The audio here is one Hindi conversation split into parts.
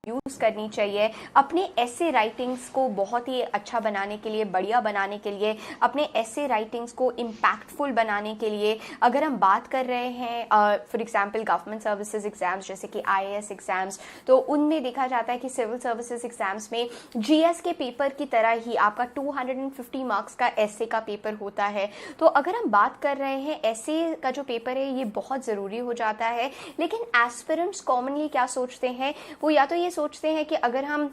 यूज़ करनी चाहिए अपने ऐसे राइटिंग्स को बहुत ही अच्छा बनाने के लिए, बढ़िया बनाने के लिए, अपने ऐसे राइटिंग्स को इम्पैक्टफुल बनाने के लिए। अगर हम बात कर रहे हैं for example government services exams जैसे कि आईएएस एग्जाम्स, तो उनमें देखा जाता है कि सिविल सर्विसेज एग्जाम्स में जीएस के पेपर की तरह ही आपका 250 मार्क्स का एसे का पेपर होता है। तो अगर हम बात कर रहे हैं एसे का जो पेपर है ये बहुत ज़रूरी हो जाता है। लेकिन एस्पिरेंट्स कॉमनली क्या सोचते हैं, वो या तो ये सोचते हैं कि अगर हम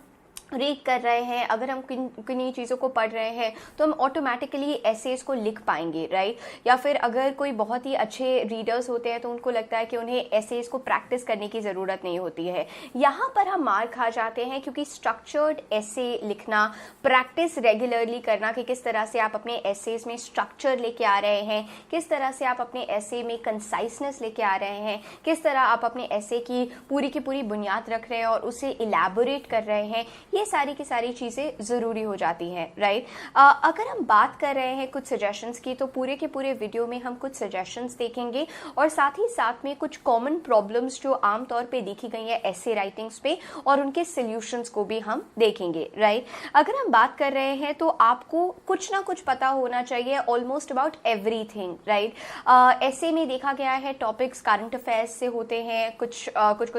रीड कर रहे हैं, अगर हम किन्हीं चीज़ों को पढ़ रहे हैं तो हम ऑटोमेटिकली एसेस को लिख पाएंगे, राइट। या फिर अगर कोई बहुत ही अच्छे रीडर्स होते हैं तो उनको लगता है कि उन्हें एसेस को प्रैक्टिस करने की ज़रूरत नहीं होती है। यहाँ पर हम मार खा जाते हैं क्योंकि स्ट्रक्चर्ड एसे लिखना, प्रैक्टिस रेगुलरली करना कि किस तरह से आप अपने एसेस में स्ट्रक्चर लेके आ रहे हैं, किस तरह से आप अपने एसे में कंसाइसनेस लेके आ रहे हैं, किस तरह आप अपने एसे की पूरी बुनियाद रख रहे हैं और उसे इलैबोरेट कर रहे हैं, ये सारी की सारी चीज़ें ज़रूरी हो जाती हैं, राइट। अगर हम बात कर रहे हैं कुछ सजेशंस की, तो पूरे के पूरे वीडियो में हम कुछ सजेशंस देखेंगे और साथ ही साथ में कुछ कॉमन प्रॉब्लम्स जो आमतौर पे देखी गई हैं ऐसे राइटिंग्स पे और उनके सॉल्यूशंस को भी हम देखेंगे, राइट। अगर हम बात कर रहे हैं तो आपको कुछ ना कुछ पता होना चाहिए ऑलमोस्ट अबाउट एवरीथिंग, राइट। ऐसे में देखा गया है टॉपिक्स करंट अफेयर्स से होते हैं, कुछ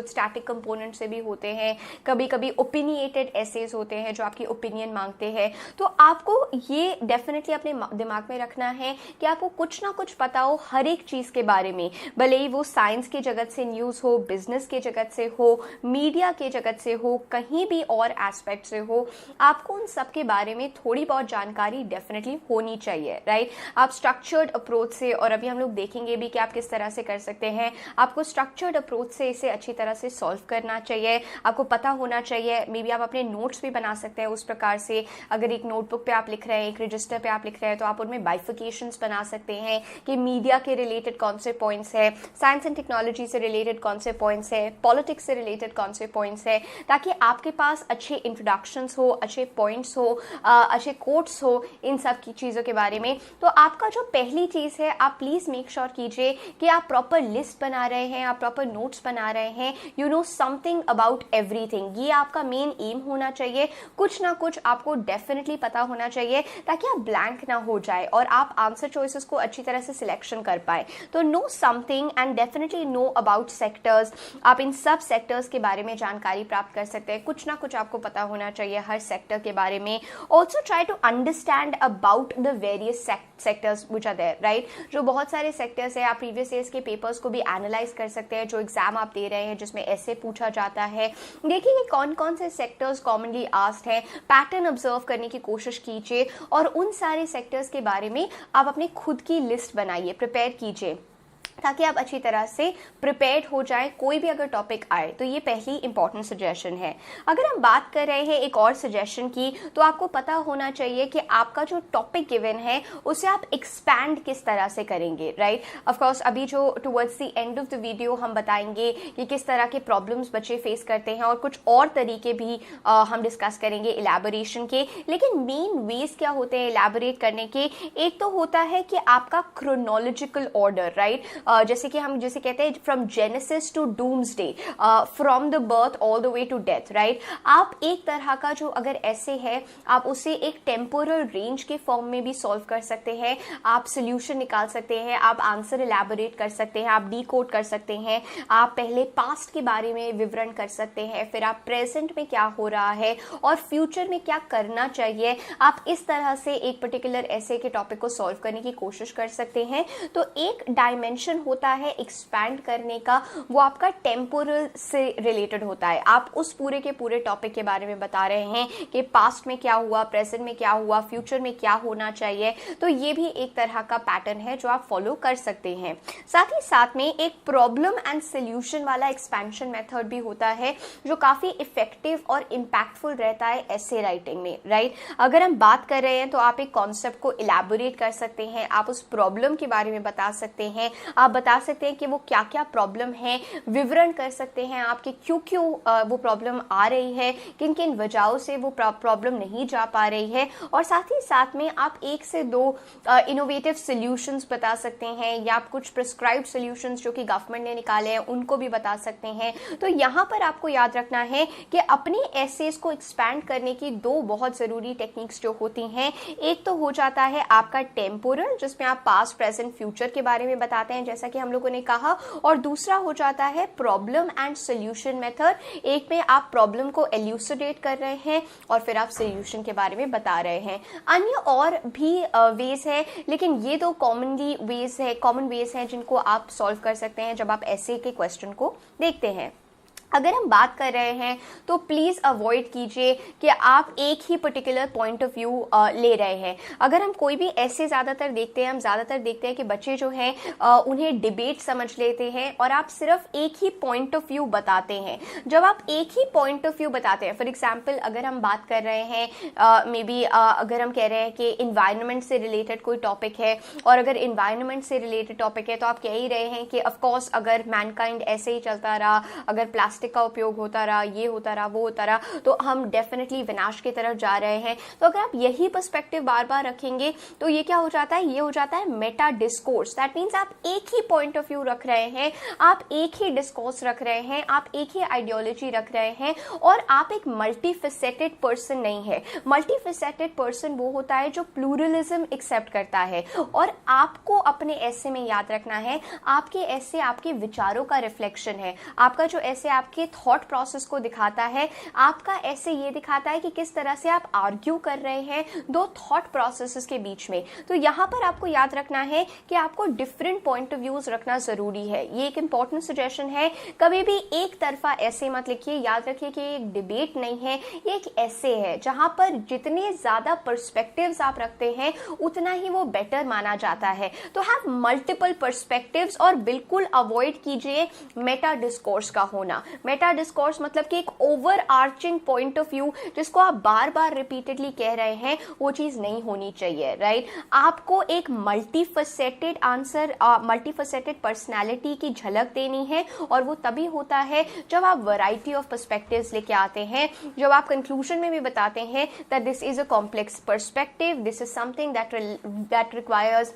स्टैटिक कंपोनेंट से भी होते हैं, कभी कभी ओपिनिएटेड एसेज होते हैं जो आपकी ओपिनियन मांगते हैं। तो आपको ये डेफिनेटली अपने दिमाग में रखना है कि आपको कुछ ना कुछ पता हो हर एक चीज़ के बारे में, भले ही वो साइंस की जगत से न्यूज़ हो, बिजनेस के जगत से हो, मीडिया के जगत से हो, कहीं भी और एस्पेक्ट से हो, आपको उन सब के बारे में थोड़ी बहुत जानकारी डेफिनेटली होनी चाहिए, राइट। आप स्ट्रक्चर्ड अप्रोच से, और अभी हम लोग देखेंगे भी कि आप किस तरह से कर सकते हैं, आपको स्ट्रक्चर्ड अप्रोच से इसे अच्छी तरह से सॉल्व करना चाहिए। आपको पता होना चाहिए, मे बी आप अपने नोट्स भी बना सकते हैं उस प्रकार से। अगर एक नोटबुक पे आप लिख रहे हैं, एक रजिस्टर पे आप लिख रहे हैं, तो आप उनमें बाइफिकेशंस बना सकते हैं कि मीडिया के रिलेटेड कौन से पॉइंट्स है, साइंस एंड टेक्नोलॉजी से रिलेटेड कौन से पॉइंट्स है, पॉलिटिक्स से रिलेटेड कौन से पॉइंट्स है, ताकि आपके पास अच्छे इंट्रोडक्शंस हो, अच्छे पॉइंट्स हो, अच्छे कोट्स हो इन सब की चीज़ों के बारे में। तो आपका जो पहली चीज़ है, आप प्लीज़ मेक श्योर कीजिए कि आप प्रॉपर लिस्ट बना रहे हैं, आप प्रॉपर नोट्स बना रहे हैं, you know something about everything. ये आपका मेन एम होना चाहिए। कुछ ना कुछ आपको डेफिनेटली पता होना चाहिए ताकि आप ब्लैंक ना हो जाए और आप आंसर चॉइसेस को अच्छी तरह से सिलेक्शन कर पाए। तो know something and definitely know about sectors. आप इन सब सेक्टर्स के बारे में जानकारी प्राप्त कर सकते हैं। कुछ ना कुछ आपको पता होना चाहिए हर सेक्टर के बारे में। Also try to understand about the various sectors which are there, right. जो बहुत सारे सेक्टर्स है, आप प्रीवियस ईयर्स के पेपर्स को भी एनालाइज कर सकते हैं जो एग्जाम आप दे रहे हैं जिसमें ऐसे पूछा जाता है। देखिए कि कौन कौन से सेक्टर्स कॉमनली आस्क्ड है, पैटर्न ऑब्जर्व करने की कोशिश कीजिए और उन सारे सेक्टर्स के बारे में आप अपनी खुद की लिस्ट बनाइए, प्रिपेयर कीजिए ताकि आप अच्छी तरह से प्रिपेयर्ड हो जाए कोई भी अगर टॉपिक आए। तो ये पहली इंपॉर्टेंट सजेशन है। अगर हम बात कर रहे हैं एक और सजेशन की, तो आपको पता होना चाहिए कि आपका जो टॉपिक गिवन है उसे आप एक्सपैंड किस तरह से करेंगे, राइट। ऑफ कोर्स अभी जो towards the end of the video हम बताएंगे कि किस तरह के प्रॉब्लम्स बच्चे फेस करते हैं और कुछ और तरीके भी हम डिस्कस करेंगे इलैबोरेशन के। लेकिन मेन वेज क्या होते हैं इलैबोरेट करने के? एक तो होता है कि आपका क्रोनोलॉजिकल ऑर्डर, राइट। जैसे कि हम जैसे कहते हैं from genesis to doomsday, from the birth all the way to death, right. आप एक तरह का जो अगर ऐसे है आप उसे एक टेम्पोरल रेंज के फॉर्म में भी सॉल्व कर सकते हैं, आप सोल्यूशन निकाल सकते हैं, आप आंसर इलैबोरेट कर सकते हैं, आप डीकोड कर सकते हैं, आप पहले पास्ट के बारे में विवरण कर सकते हैं, फिर आप प्रेजेंट में क्या हो रहा है और फ्यूचर में क्या करना चाहिए। आप इस तरह से एक पर्टिकुलर ऐसे के टॉपिक को सॉल्व करने की कोशिश कर सकते हैं। तो एक डायमेंशन होता है एक्सपैंड करने का, वो आपका टेम्पोरल से रिलेटेड होता है। आप उस पूरे के पूरे टॉपिक के बारे में बता रहे हैं कि पास्ट में क्या हुआ, प्रेजेंट में क्या हुआ, फ्यूचर में क्या होना चाहिए। तो ये भी एक तरह का पैटर्न है जो आप फॉलो कर सकते हैं। साथ ही साथ में एक प्रॉब्लम एंड सोल्यूशन वाला एक्सपेंशन मेथड भी होता है जो काफी इफेक्टिव और इम्पैक्टफुल रहता है ऐसे राइटिंग में, राइट। अगर हम बात कर रहे हैं तो आप एक कॉन्सेप्ट को इलैबोरेट कर सकते हैं, आप उस प्रॉब्लम के बारे में बता सकते हैं, आप बता सकते हैं कि वो क्या क्या प्रॉब्लम है, विवरण कर सकते हैं आपके क्यों क्यों वो प्रॉब्लम आ रही है, किन किन वजहों से वो प्रॉब्लम नहीं जा पा रही है, और साथ ही साथ में आप 1 से 2 इनोवेटिव सॉल्यूशंस बता सकते हैं, या आप कुछ प्रिस्क्राइब्ड सॉल्यूशंस जो कि गवर्नमेंट ने निकाले हैं उनको भी बता सकते हैं। तो यहाँ पर आपको याद रखना है कि अपनी एसेज को एक्सपैंड करने की 2 बहुत ज़रूरी टेक्निक्स जो होती हैं, एक तो हो जाता है आपका टेम्पोरल, जिसमें आप पास्ट प्रेजेंट फ्यूचर के बारे में बताते हैं जैसा कि हम लोगों ने कहा, और दूसरा हो जाता है प्रॉब्लम एंड सोल्यूशन मेथड। एक में आप प्रॉब्लम को एल्यूसिडेट कर रहे हैं और फिर आप सोल्यूशन के बारे में बता रहे हैं। अन्य और भी वेज है, लेकिन ये 2 कॉमन वेज हैं जिनको आप सॉल्व कर सकते हैं जब आप ऐसे के क्वेश्चन को देखते हैं। अगर हम बात कर रहे हैं तो प्लीज़ अवॉइड कीजिए कि आप एक ही पर्टिकुलर पॉइंट ऑफ व्यू ले रहे हैं। अगर हम कोई भी ऐसे ज़्यादातर देखते हैं, हम ज़्यादातर देखते हैं कि बच्चे जो हैं उन्हें डिबेट समझ लेते हैं और आप सिर्फ एक ही पॉइंट ऑफ व्यू बताते हैं। जब आप एक ही पॉइंट ऑफ व्यू बताते हैं, फॉर एग्जाम्पल अगर हम बात कर रहे हैं मे बी अगर हम कह रहे हैं कि इन्वायरमेंट से रिलेटेड कोई टॉपिक है, और अगर इन्वायरमेंट से रिलेटेड टॉपिक है तो आप कह ही रहे हैं कि ऑफकोर्स अगर मैनकाइंड ऐसे ही चलता रहा, अगर प्लास्टिक का उपयोग होता रहा, ये होता रहा, वो होता रहा, तो हम डेफिनेटली विनाश की तरफ जा रहे हैं। तो अगर आप यही पर्सपेक्टिव बार बार रखेंगे तो ये क्या हो जाता है, ये हो जाता है मेटा डिस्कोर्स। दैट मीन्स आप एक ही पॉइंट ऑफ व्यू रख रहे हैं, आप एक ही डिस्कोर्स रख रहे हैं, आप एक ही आइडियोलॉजी रख रहे हैं, और आप एक मल्टीफेसेटेड पर्सन नहीं है। मल्टीफेसेटेड पर्सन वो होता है जो प्लूरलिज्म एक्सेप्ट करता है। और आपको अपने ऐसे में याद रखना है, आपके ऐसे आपके विचारों का रिफ्लेक्शन है। आपका जो ऐसे आपके थॉट प्रोसेस को दिखाता है, आपका ऐसे ये दिखाता है कि किस तरह से आप आर्ग्यू कर रहे हैं 2 थॉट प्रोसेसेस के बीच में। तो यहाँ पर आपको याद रखना है कि आपको डिफरेंट पॉइंट ऑफ व्यूज रखना जरूरी है। ये एक इंपॉर्टेंट सजेशन है, कभी भी एक तरफा ऐसे मत लिखिए। याद रखिए कि ये एक डिबेट नहीं है, ये एक ऐसे है जहां पर जितने ज्यादा पर्सपेक्टिव्स आप रखते हैं उतना ही वो बेटर माना जाता है। तो हैव मल्टीपल पर्सपेक्टिव्स, और बिल्कुल अवॉइड कीजिए मेटा डिस्कोर्स का होना। मेटा डिस्कोर्स मतलब कि एक over arching point of view जिसको आप बार बार रिपीटेडली कह रहे हैं, वो चीज नहीं होनी चाहिए, राइट। आपको एक मल्टीफेसेटेड आंसर, मल्टीफेसेटेड पर्सनालिटी की झलक देनी है, और वो तभी होता है जब आप वैरायटी ऑफ पर्सपेक्टिव्स लेके आते हैं, जब आप कंक्लूजन में भी बताते हैं that this is a complex perspective, this is something that requires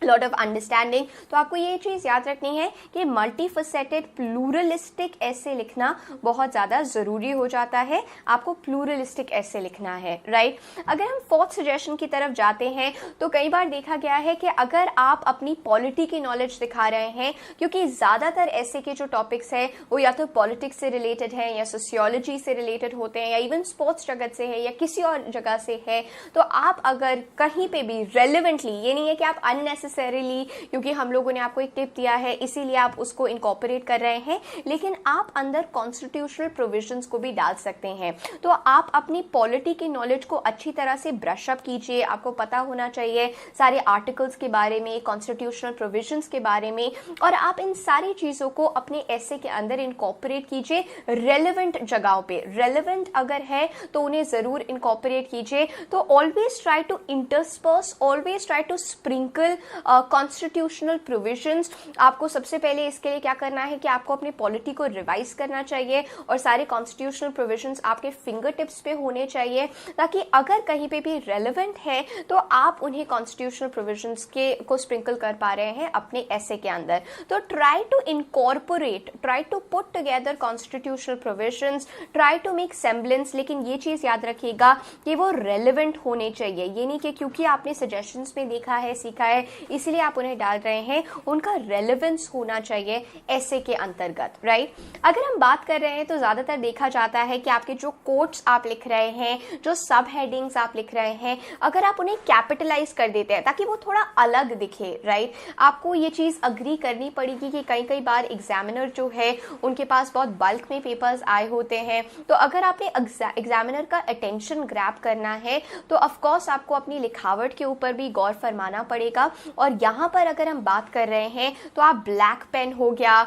lot of understanding. तो आपको ये चीज याद रखनी है कि मल्टीफेसेटेड प्लूरलिस्टिक ऐसे लिखना बहुत ज्यादा जरूरी हो जाता है। आपको प्लूरलिस्टिक ऐसे लिखना है, राइट। अगर हम 4th सजेशन की तरफ जाते हैं तो कई बार देखा गया है कि अगर आप अपनी पॉलिटी की नॉलेज दिखा रहे हैं, क्योंकि ज्यादातर ऐसे के जो टॉपिक्स है वो या तो पॉलिटिक्स से रिलेटेड है, या सोशियोलॉजी से रिलेटेड होते हैं, या इवन स्पोर्ट्स जगत से है, या किसी और जगह से है, तो आप अगर कहीं पे भी रेलिवेंटली, ये नहीं है कि आप अननेसेसरी क्योंकि हम लोगों ने आपको एक टिप दिया है इसीलिए आप उसको इनकॉर्पोरेट कर रहे हैं, लेकिन आप अंदर कॉन्स्टिट्यूशनल प्रोविजंस को भी डाल सकते हैं। तो आप अपनी पॉलिटी की नॉलेज को अच्छी तरह से ब्रश अप कीजिए। आपको पता होना चाहिए सारे आर्टिकल्स के बारे में, कॉन्स्टिट्यूशनल प्रोविजंस के बारे में, और आप इन सारी चीजों को अपने ऐसे के अंदर इनकॉर्पोरेट कीजिए रेलेवेंट जगहों पे। रेलेवेंट अगर है तो उन्हें जरूर इनकॉर्पोरेट कीजिए। तो always try to intersperse, always try to sprinkle constitutional provisions. आपको सबसे पहले इसके लिए क्या करना है कि आपको अपनी पॉलिटी को रिवाइज करना चाहिए, और सारे कॉन्स्टिट्यूशनल प्रोविजंस आपके फिंगर टिप्स पे होने चाहिए, ताकि अगर कहीं पे भी रेलेवेंट है तो आप उन्हें कॉन्स्टिट्यूशनल प्रोविजंस को स्प्रिंकल कर पा रहे हैं अपने ऐसे के अंदर। तो try to incorporate, try to put together constitutional provisions, try to make semblance, लेकिन ये चीज याद रखिएगा कि वो रेलेवेंट होने चाहिए। ये नहीं कि क्योंकि आपने सजेशंस में देखा है, सीखा है, इसलिए आप उन्हें डाल रहे हैं, उनका रेलेवेंस होना चाहिए ऐसे के अंतर्गत, राइट। अगर हम बात कर रहे हैं तो ज्यादातर देखा जाता है कि आपके जो कोट्स आप लिख रहे हैं, जो सब हेडिंग्स आप लिख रहे हैं, अगर आप उन्हें कैपिटलाइज कर देते हैं ताकि वो थोड़ा अलग दिखे, राइट। आपको ये चीज अग्री करनी पड़ेगी कि कई बार एग्जामिनर जो है उनके पास बहुत बल्क में पेपर्स आए होते हैं, तो अगर आपने एग्जामिनर का अटेंशन ग्रैब करना है तो ऑफकोर्स आपको अपनी लिखावट के ऊपर भी गौर फरमाना पड़ेगा। और यहाँ पर अगर हम बात कर रहे हैं तो आप ब्लैक पेन हो गया,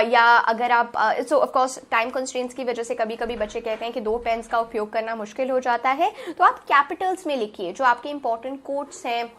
या अगर आप सो ऑफ कोर्स टाइम कंस्ट्रेंट्स की वजह से कभी कभी बच्चे कहते हैं कि 2 पेन्स का उपयोग करना मुश्किल हो जाता है, तो आप कैपिटल्स में लिखिए जो आपके इंपॉर्टेंट कोट्स हैं,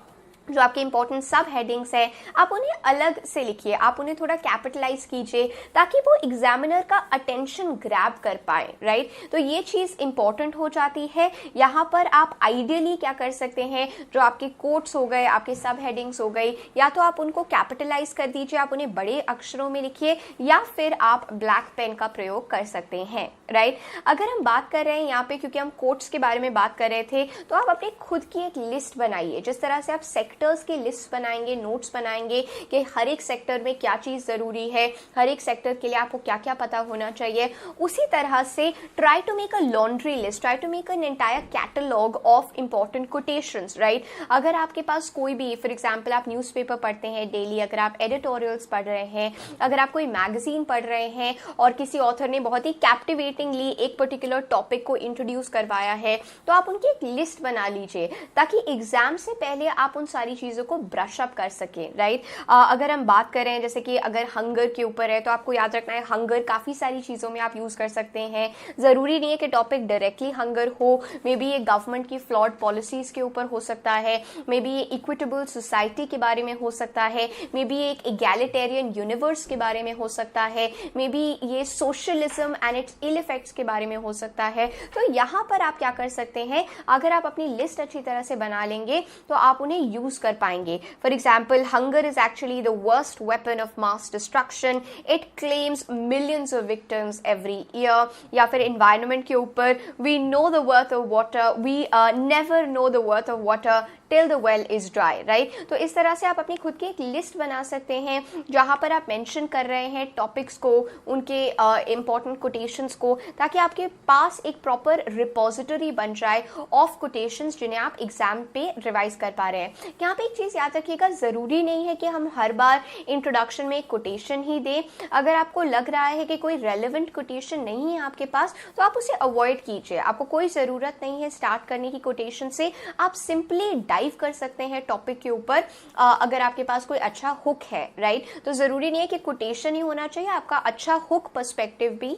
जो आपके इंपॉर्टेंट सब हेडिंग्स हैं आप उन्हें अलग से लिखिए, आप उन्हें थोड़ा कैपिटलाइज कीजिए ताकि वो एग्जामिनर का अटेंशन ग्रैब कर पाए, राइट। तो ये चीज़ इंपॉर्टेंट हो जाती है। यहाँ पर आप आइडियली क्या कर सकते हैं, जो आपके कोट्स हो गए, आपके सब हेडिंग्स हो गई, या तो आप उनको कैपिटलाइज कर दीजिए, आप उन्हें बड़े अक्षरों में लिखिए, या फिर आप ब्लैक पेन का प्रयोग कर सकते हैं, राइट। अगर हम बात कर रहे हैं यहाँ पे, क्योंकि हम कोट्स के बारे में बात कर रहे थे, तो आप अपने खुद की एक लिस्ट बनाइए। जिस तरह से आप सेक्टर्स की लिस्ट बनाएंगे, नोट्स बनाएंगे कि हर एक सेक्टर में क्या चीज़ ज़रूरी है, हर एक सेक्टर के लिए आपको क्या क्या पता होना चाहिए, उसी तरह से try to make a laundry list, try to make an entire catalogue of important quotations, right. अगर आपके पास कोई भी, फॉर एग्जाम्पल आप न्यूज़पेपर पढ़ते हैं डेली, अगर आप एडिटोरियल्स पढ़ रहे हैं, अगर आप कोई मैगजीन पढ़ रहे हैं और किसी ऑथर ने बहुत ही कैप्टिवेटिंगली एक पर्टिकुलर टॉपिक को इंट्रोड्यूस करवाया है, तो आप उनकी एक लिस्ट बना लीजिए ताकि एग्जाम से पहले आप उन सारी चीज़ों को ब्रश अप कर सकें, राइट। अगर हम बात करें जैसे कि अगर हंगर के ऊपर है, तो आपको याद रखना है हंगर काफ़ी सारी चीज़ों में आप यूज़ कर सकते हैं। ज़रूरी नहीं है कि टॉपिक डायरेक्टली हंगर हो, मे बी ये गवर्नमेंट की फ्लॉड पॉलिसीज़ के ऊपर हो सकता है, मे बी ये इक्विटेबल सोसाइटी के बारे में हो सकता है, मे बी एक इगैलिटेरियन यूनिवर्स के बारे में हो सकता है, मे बी ये socialism and its ill effects के बारे में हो सकता है। तो यहाँ पर आप क्या कर सकते हैं, अगर आप अपनी लिस्ट अच्छी तरह से बना लेंगे तो आप उन्हें यूज कर पाएंगे। For example, hunger is actually the worst weapon of mass destruction, it claims millions of victims every year. या फिर एनवायरनमेंट के ऊपर, we know the worth of water, we never know the worth of water till the well is dry, right. तो इस तरह से आप अपनी खुद की एक लिस्ट बना सकते हैं जहां पर आप मेंशन कर रहे हैं टॉपिक्स को, उनके इंपॉर्टेंट कोटेशंस को, ताकि आपके पास एक प्रॉपर रिपोजिटरी बन जाए ऑफ कोटेशंस जिन्हें आप एग्जाम पे रिवाइज कर पा रहे हैं। यहाँ पे एक चीज़ याद रखिएगा, ज़रूरी नहीं है कि हम हर बार इंट्रोडक्शन में एक कोटेशन ही दें। अगर आपको लग रहा है कि कोई रेलेवेंट कोटेशन नहीं है आपके पास, तो आप उसे अवॉइड कीजिए। आपको कोई ज़रूरत नहीं है स्टार्ट करने की कोटेशन से, आप सिंपली डाइव कर सकते हैं टॉपिक के ऊपर अगर आपके पास कोई अच्छा हुक है, राइट। तो ज़रूरी नहीं है कि कोटेशन ही होना चाहिए, आपका अच्छा हुक पर्सपेक्टिव भी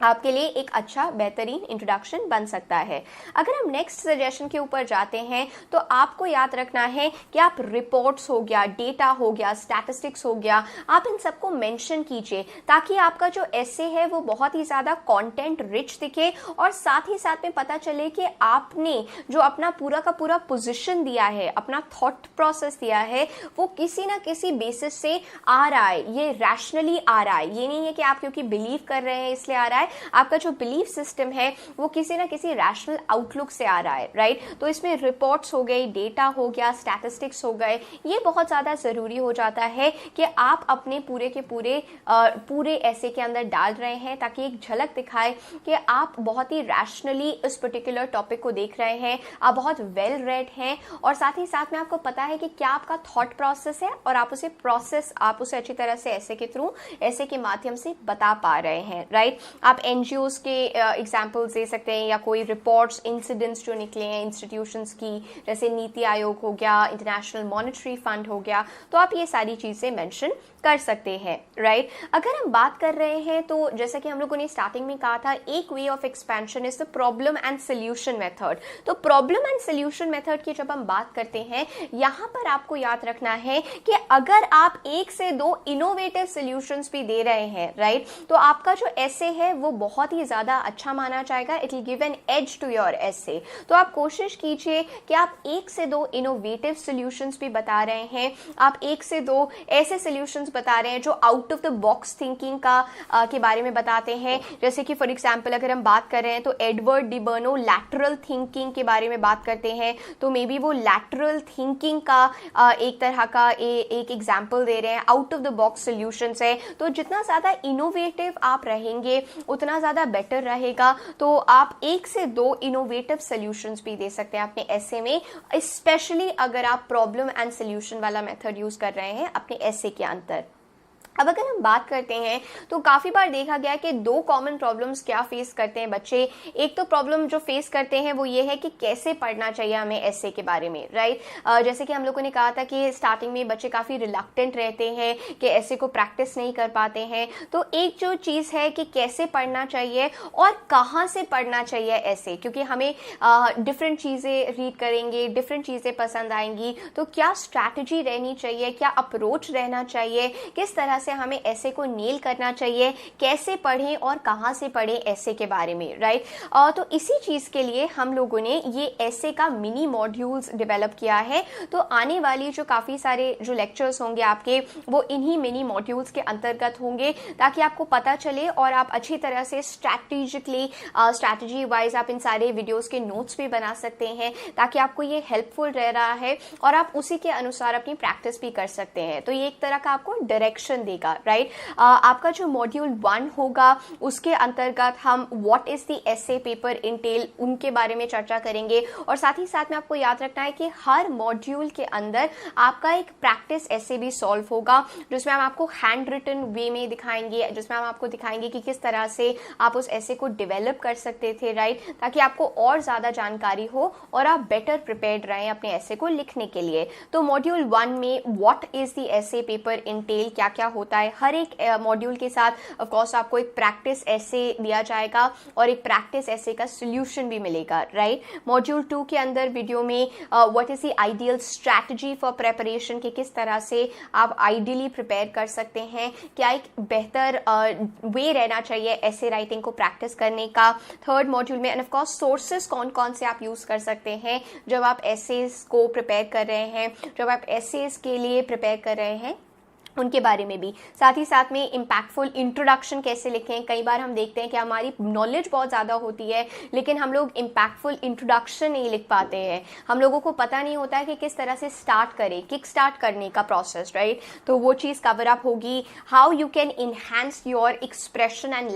आपके लिए एक अच्छा बेहतरीन इंट्रोडक्शन बन सकता है। अगर हम नेक्स्ट सजेशन के ऊपर जाते हैं, तो आपको याद रखना है कि आप रिपोर्ट्स हो गया, डेटा हो गया, स्टैटिस्टिक्स हो गया, आप इन सबको मेंशन कीजिए ताकि आपका जो एसे है वो बहुत ही ज़्यादा कंटेंट रिच दिखे, और साथ ही साथ में पता चले कि आपने जो अपना पूरा का पूरा पोजीशन दिया है, अपना थॉट प्रोसेस दिया है, वो किसी ना किसी बेसिस से आ रहा है, ये रैशनली आ रहा है। ये नहीं है कि आप क्योंकि बिलीव कर रहे हैं इसलिए आ रहा है, आपका जो बिलीफ सिस्टम है वो किसी ना किसी रैशनल आउटलुक से आ रहा है, राइट। तो इसमें रिपोर्ट्स हो गई, डेटा हो गया, स्टैटिस्टिक्स हो गए, ये बहुत ज़्यादा ज़रूरी हो जाता है कि आप अपने पूरे के पूरे ऐसे के अंदर डाल रहे हैं, ताकि एक झलक दिखाए कि आप बहुत ही रैशनली इस पर्टिकुलर टॉपिक को देख रहे हैं, आप बहुत वेल रेड हैं, और साथ ही साथ में आपको पता है कि क्या आपका थॉट प्रोसेस है, और आप उसे अच्छी तरह से ऐसे के थ्रू, ऐसे के माध्यम से बता पा रहे हैं, राइट। आप एनजीओज के एग्जाम्पल्स दे सकते हैं, या कोई रिपोर्ट्स, इंसिडेंट्स जो निकले हैं इंस्टीट्यूशंस की, जैसे नीति आयोग हो गया, इंटरनेशनल मॉनेटरी फंड हो गया, तो आप ये सारी चीज़ें मेंशन कर सकते हैं, राइट। अगर हम बात कर रहे हैं, तो जैसा कि हम लोगों ने स्टार्टिंग में कहा था, एक way of expansion is the problem and solution method. तो प्रॉब्लम एंड सोल्यूशन मेथड की जब हम बात करते हैं, यहाँ पर आपको याद रखना है कि अगर आप 1 से 2 इनोवेटिव सोल्यूशंस भी दे रहे हैं, राइट, तो आपका जो एसे है वो बहुत ही ज़्यादा अच्छा माना जाएगा। It will give an edge to your essay. तो आप कोशिश कीजिए कि आप 1 से 2 इनोवेटिव सोल्यूशंस भी बता रहे हैं, आप 1 से 2 ऐसे सोल्यूशंस बता रहे हैं जो out of the box thinking के बारे में बताते हैं। जैसे कि फॉर एग्जांपल अगर हम बात कर रहे हैं, तो एडवर्ड डी बर्नो लैटरल थिंकिंग के बारे में बात करते हैं, तो मे बी वो लैटरल थिंकिंग का एक तरह का एक एग्जाम्पल दे रहे हैं, out of the box solutions है। तो जितना ज़्यादा इनोवेटिव आप रहेंगे उतना ज़्यादा बेटर रहेगा। तो आप 1 से 2 इनोवेटिव सोल्यूशंस भी दे सकते हैं अपने एसे में, स्पेशली अगर आप प्रॉब्लम एंड सोल्यूशन वाला मेथड यूज कर रहे हैं अपने एसे के अंदर। अब अगर हम बात करते हैं तो काफ़ी बार देखा गया कि दो कॉमन प्रॉब्लम्स क्या फेस करते हैं बच्चे। एक तो प्रॉब्लम जो फेस करते हैं वो ये है कि कैसे पढ़ना चाहिए हमें एसे के बारे में, राइट। जैसे कि हम लोगों ने कहा था कि स्टार्टिंग में बच्चे काफ़ी रिलक्टेंट रहते हैं कि एसे को प्रैक्टिस नहीं कर पाते हैं। तो एक जो चीज़ है कि कैसे पढ़ना चाहिए और कहाँ से पढ़ना चाहिए एसे, क्योंकि हमें डिफरेंट चीज़ें रीड करेंगे, डिफरेंट चीज़ें पसंद आएंगी, तो क्या स्ट्रैटेजी रहनी चाहिए, क्या अप्रोच रहना चाहिए, किस तरह से हमें ऐसे को नेल करना चाहिए, कैसे पढ़ें और कहाँ से पढ़ें ऐसे के बारे में, राइट। तो इसी चीज़ के लिए हम लोगों ने ये ऐसे का मिनी मॉड्यूल्स डेवलप किया है। तो आने वाली जो काफ़ी सारे जो लेक्चर्स होंगे आपके वो इन्हीं मिनी मॉड्यूल्स के अंतर्गत होंगे, ताकि आपको पता चले और आप अच्छी तरह से स्ट्रैटेजी वाइज आप इन सारे वीडियोस के नोट्स भी बना सकते हैं, ताकि आपको ये हेल्पफुल रह रहा है और आप उसी के अनुसार अपनी प्रैक्टिस भी कर सकते हैं। तो ये एक तरह का आपको डायरेक्शन देगा, राइट। आपका जो मॉड्यूल 1 होगा उसके अंतर्गत हम what is the essay paper Intel उनके बारे में चर्चा करेंगे, और साथ ही साथ में आपको याद रखना है कि हर मॉड्यूल के अंदर आपका एक प्रैक्टिस एसे भी सॉल्व होगा, जिसमें हम आपको हैंड रिटन वे में दिखाएंगे, जिसमें हम आपको दिखाएंगे कि किस तरह से आप उस एसे को डेवलप कर सकते थे, राइट, ताकि आपको और ज़्यादा जानकारी हो और आप बेटर प्रिपेयर्ड रहें अपने एसे को लिखने के लिए। तो मॉड्यूल 1 में what is the essay paper Intel क्या क्या होता है, हर एक मॉड्यूल के साथ ऑफ कोर्स आपको एक प्रैक्टिस एसे दिया जाएगा और एक प्रैक्टिस एसे का सॉल्यूशन भी मिलेगा, राइट। मॉड्यूल 2 के अंदर वीडियो में what is the ideal strategy for preparation, कि किस तरह से आप आइडियली प्रिपेयर कर सकते हैं, क्या एक बेहतर वे रहना चाहिए ऐसे राइटिंग को प्रैक्टिस करने का। थर्ड मॉड्यूल में एंड ऑफ कोर्स सोर्सेस कौन कौन से आप यूज कर सकते हैं जब आप एसेस को प्रिपेयर कर रहे हैं, जब आप एसेस के लिए प्रिपेयर कर रहे हैं, उनके बारे में भी। साथ ही साथ में इम्पैक्टफुल इंट्रोडक्शन कैसे लिखें। कई बार हम देखते हैं कि हमारी नॉलेज बहुत ज़्यादा होती है लेकिन हम लोग इम्पैक्टफुल इंट्रोडक्शन नहीं लिख पाते हैं, हम लोगों को पता नहीं होता है कि किस तरह से स्टार्ट करें, किक स्टार्ट करने का प्रोसेस, राइट। तो वो चीज़ कवर अप होगी, how you can enhance your expression and